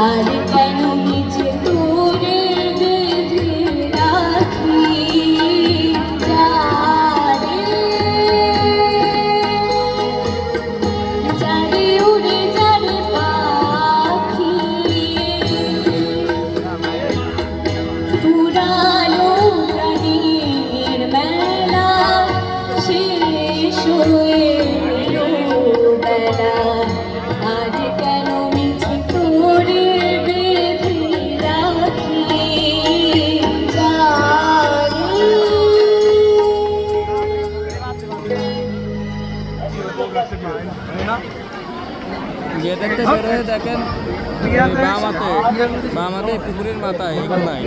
আর কেন নিচে তোরে বেঁধে রাখি যারে যারে উড়ে যারে পাখি পুরানো প্রাণীর মেলা শেষ হয়ে এলো বেলা আর কেন মিছে তোরে বেঁধে রাখি গিয়ে দেখতে বের হয়ে দেখেন বাম হাতে পুকুরের মাথায় এগুলো নাই।